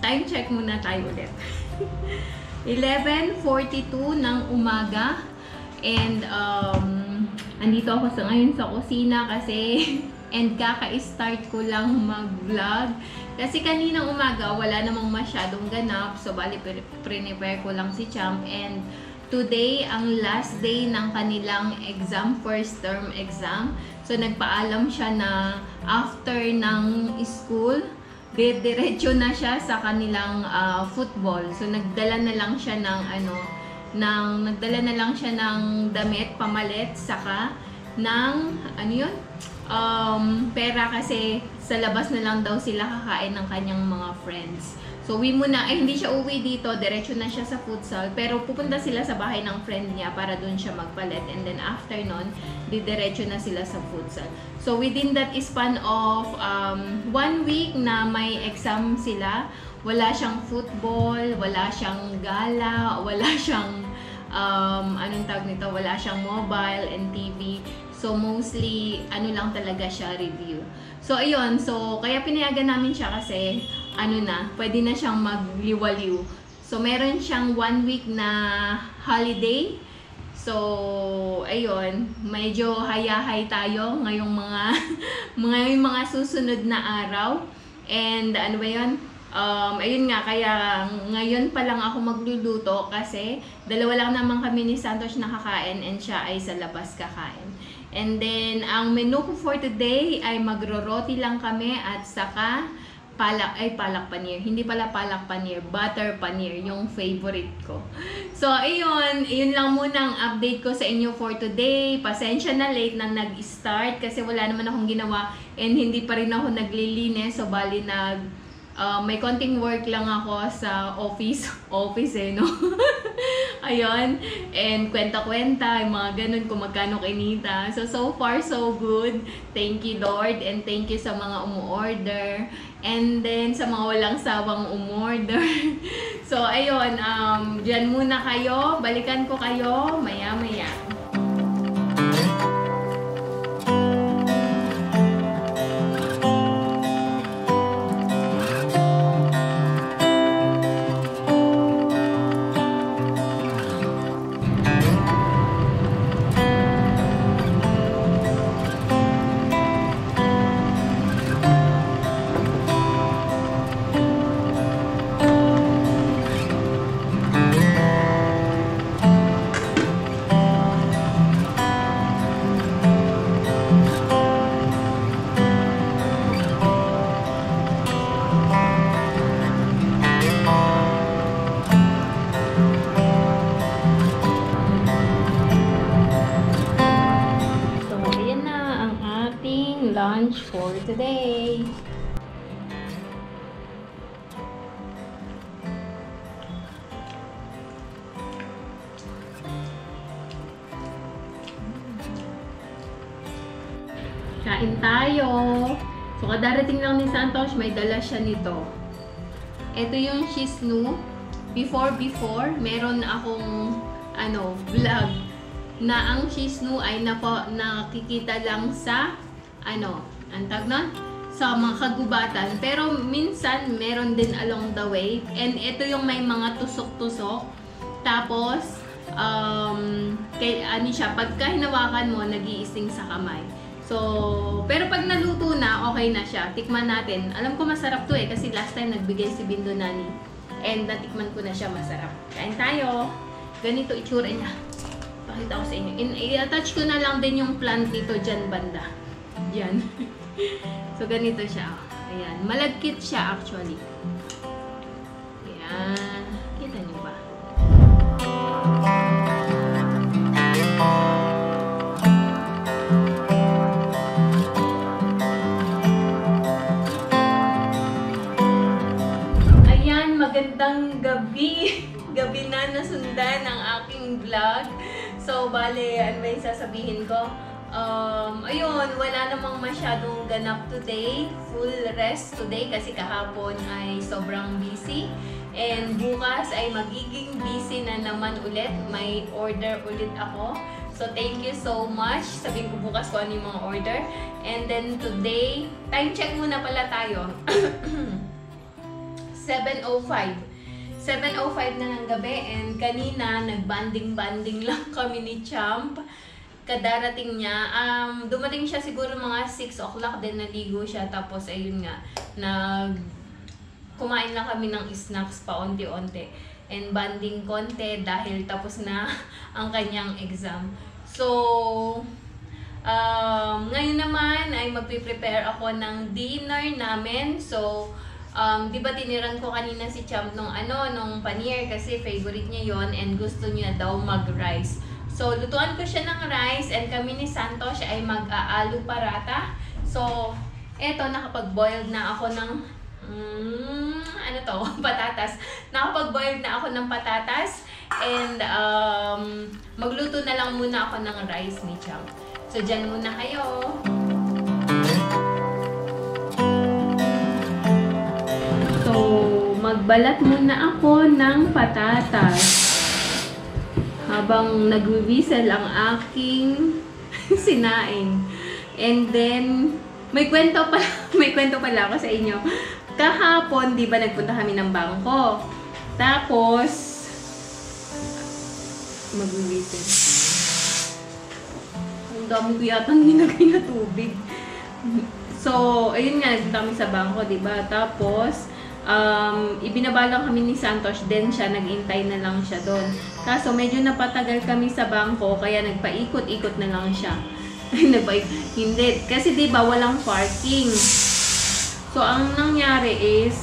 time check muna tayo ulit. 11:42 ng umaga. And, andito ako ngayon sa kusina kasi and kaka-start ko lang mag-vlog. Kasi kaninang umaga, wala namang masyadong ganap. So, bali, prepare ko lang si Champ. And today, ang last day ng kanilang exam, first term exam. So, nagpaalam siya na after ng school, diretso na siya sa kanilang football. So, nagdala na lang siya ng damit, pamalit, saka ng, pera kasi sa labas na lang daw sila kakain ng kanyang mga friends. So, hindi siya uwi dito, diretso na siya sa futsal, pero pupunta sila sa bahay ng friend niya para dun siya magpalit. And then after nun, diretso na sila sa futsal. So, within that span of 1 week na may exam sila, wala siyang football, wala siyang gala, wala siyang, wala siyang mobile and TV. So, mostly, lang talaga siya, review. So, ayun. So, kaya pinayagan namin siya kasi, pwede na siyang magliwaliw. So, meron siyang 1 week na holiday. So, ayun. Medyo hayahay tayo ngayong mga susunod na araw. And, ayun nga, kaya ngayon pa lang ako magluluto kasi dalawa lang naman kami ni Santos nakakain and siya ay sa labas kakain. And then, ang menu ko for today ay magro-roti lang kami at saka palak paneer. Hindi pala palak paneer, butter paneer, yung favorite ko. So, ayun lang muna ang update ko sa inyo for today. Pasensya na late na nag-start kasi wala naman akong ginawa and hindi pa rin ako naglilinis. So, bali may konting work lang ako sa office no? Ayun. And kwenta-kwenta, yung mga ganun kung magkano kinita. So far, so good. Thank you, Lord. And thank you sa mga umu-order. And then, sa mga walang sawang umorder. So, ayun. Diyan muna kayo. Balikan ko kayo maya-maya. Lunch for today. Kain tayo. So, kadarating lang ni Santos, may dala siya nito. Ito yung Shiznu. Before, meron akong vlog na ang Shiznu ay nakikita lang sa sa mga kagubatan. Pero minsan, meron din along the way. And ito yung may mga tusok-tusok. Tapos, pagka hinawakan mo, nag-iising sa kamay. So, pero pag naluto na, okay na siya. Tikman natin. Alam ko masarap to kasi last time nagbigay si Bindo Nani. And natikman ko na siya, masarap. Kain tayo. Ganito itsura niya. Pakita ko sa inyo. I-attach ko na lang din yung plant dito dyan banda. Yan. So, ganito siya. Ayan. Malagkit siya actually. Ayan. Kita niyo ba? Ayan. Magandang gabi. Gabi na nasundan ang aking vlog. So, bale, may sasabihin ko. Ayun, wala namang masyadong ganap today. Full rest today kasi kahapon ay sobrang busy. And bukas ay magiging busy na naman ulit. May order ulit ako. So, thank you so much. Sabihin ko bukas kung ano yung mga order. And then today, time check muna pala tayo. 7:05. 7:05 na ng gabi and kanina nagbanding-banding lang kami ni Champ. Kadarating niya, dumating siya siguro mga 6 o'clock din, naligo siya. Tapos ayun nga, kumain lang kami ng snacks pa unti-unti. And banding konti dahil tapos na ang kanyang exam. So, ngayon naman ay magpiprepare ako ng dinner namin. So, di ba tiniran ko kanina si Champ nung paneer kasi favorite niya yon and gusto niya daw mag-rice. So, lutuan ko siya ng rice and kami ni Santos ay mag-aalu parata. So, eto, nakapag-boiled na ako ng, patatas. Nakapag-boiled na ako ng patatas and magluto na lang muna ako ng rice ni Champ. So, dyan muna kayo. So, magbalat muna ako ng patatas. Habang nagwi-whistle ang aking sinaing. And then, may kwento pala ako sa inyo. Kahapon, di ba, nagpunta kami ng bangko. Tapos, magwi-whistle. Ang dami ko yatang nilagay na tubig. So, ayun nga, nagpunta kami sa bangko, di ba? Tapos, ibinaba lang kami ni Santos, then siya, nag-intay na lang siya doon. Kaso, medyo napatagal kami sa bangko, kaya nagpaikot-ikot na lang siya. Hindi. Kasi diba, walang parking. So, ang nangyari is,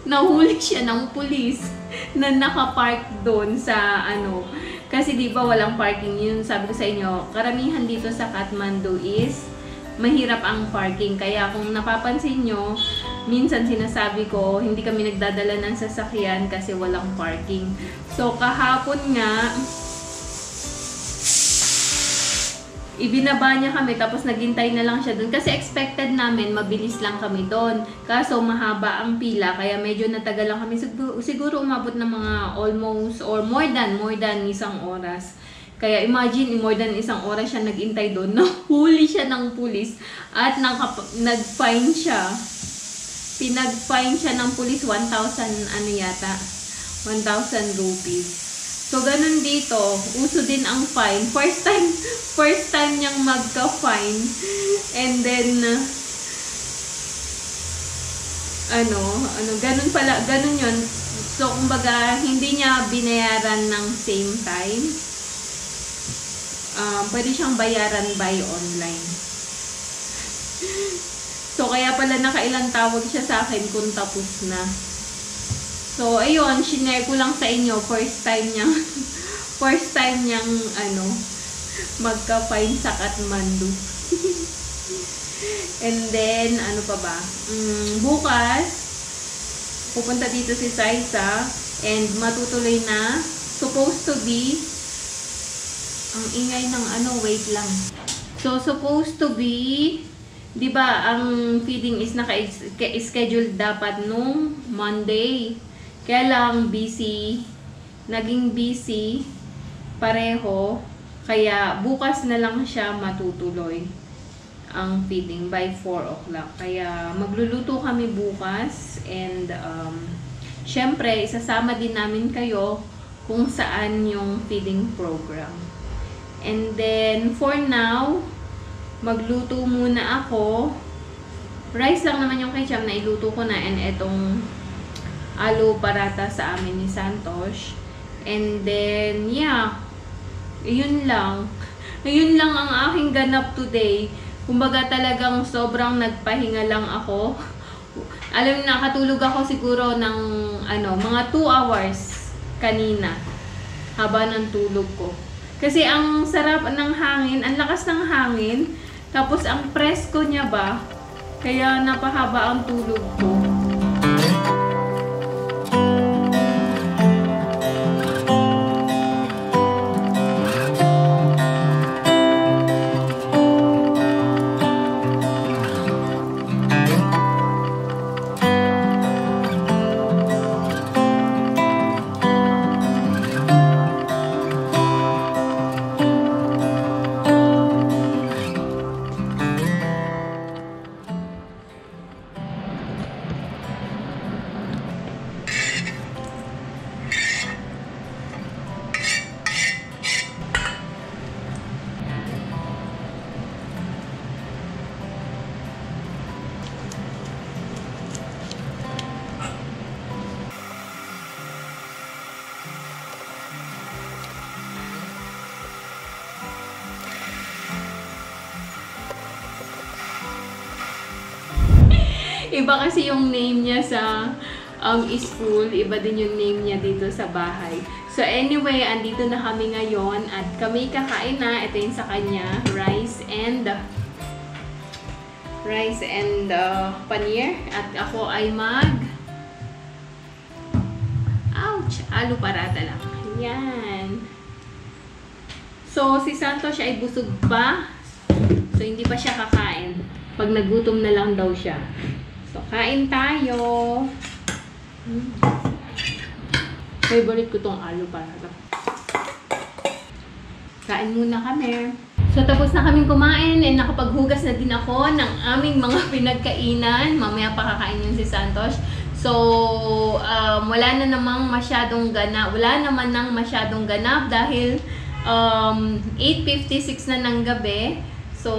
nahuli siya ng pulis na nakapark doon sa kasi diba, walang parking yun. Sabi ko sa inyo, karamihan dito sa Kathmandu is mahirap ang parking. Kaya kung napapansin nyo, minsan sinasabi ko, hindi kami nagdadala ng sasakyan kasi walang parking. So, kahapon nga, ibinaba niya kami, tapos naghintay na lang siya doon. Kasi expected namin, mabilis lang kami doon. Kaso, mahaba ang pila, kaya medyo natagal lang kami. Siguro umabot ng mga almost, or more than 1 oras. Kaya imagine, more than 1 oras siya nag-intay doon. Nahuli siya ng pulis at nag-fine siya. Pinag-fine siya ng pulis 1,000 rupees. So, ganun dito. Uso din ang fine. First time niyang magka-fine. And then, ganun yun. So, kumbaga, hindi niya binayaran ng same time. Pwede siyang bayaran by online. So, kaya pala nakailang tawag siya sa akin kung tapos na. So, ayun, shinare ko lang sa inyo, first time niyang magka-fine sa Kathmandu. And then, ano pa ba? Bukas, pupunta dito si Saisa and matutuloy na. Supposed to be, ang ingay ng wait lang. So, supposed to be, di ba, ang feeding is naka-schedule dapat nung Monday. Kaya lang, naging busy, pareho. Kaya, bukas na lang siya matutuloy ang feeding by 4 o'clock. Kaya, magluluto kami bukas. And, syempre, isasama din namin kayo kung saan yung feeding program. And then, for now, magluto muna ako. Rice lang naman yung kay Cham na iluto ko na. And etong alu parata sa amin ni Santos. And then, yeah. Yun lang. Yun lang ang aking ganap today. Kumbaga talagang sobrang nagpahinga lang ako. Alam niyo, nakatulog ako siguro ng mga 2 hours kanina. Haba ng tulog ko. Kasi ang sarap ng hangin, ang lakas ng hangin, tapos ang presko niya ba, kaya napahaba ang tulog ko. Iba kasi yung name niya sa school, iba din yung name niya dito sa bahay. So anyway, andito na kami ngayon at kami kakain na. Ito yung sa kanya, rice and paneer. At ako ay alu parata lang. Yan. So si Santos siya ay busog pa. So hindi pa siya kakain. Pag nagutom na lang daw siya. So kain tayo. Favorite ko tong alu parata. Kain muna kami. So, tapos na kaming kumain and nakapaghugas na din ako ng aming mga pinagkainan. Mamaya pa kakain yun si Santos. So, wala naman nang masyadong ganap dahil 8:56 na ng gabi. So,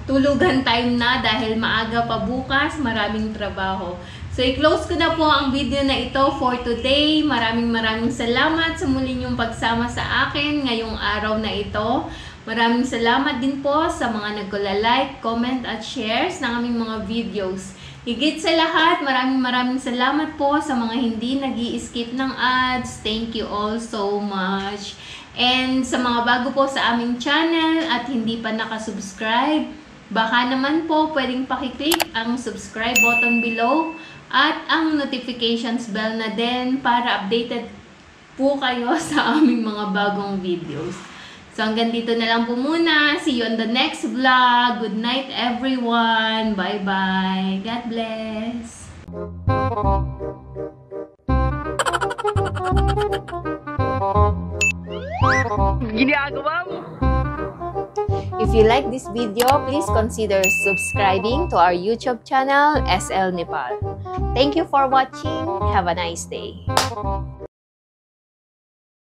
tulugan time na dahil maaga pa bukas, maraming trabaho. So, i-close ko na po ang video na ito for today. Maraming salamat sa muli niyong pagsama sa akin ngayong araw na ito. Maraming salamat din po sa mga nagko-like, comment at shares ng aming mga videos. Higit sa lahat, maraming salamat po sa mga hindi nag-i-skip ng ads. Thank you all so much. And sa mga bago po sa aming channel at hindi pa nakasubscribe, baka naman po pwedeng pakiclick ang subscribe button below at ang notifications bell na din para updated po kayo sa aming mga bagong videos. So hanggang dito na lang po muna. See you on the next vlog. Good night everyone. Bye-bye. God bless. Ginagawa mo. If you like this video, please consider subscribing to our YouTube channel, SL Nepal. Thank you for watching. Have a nice day.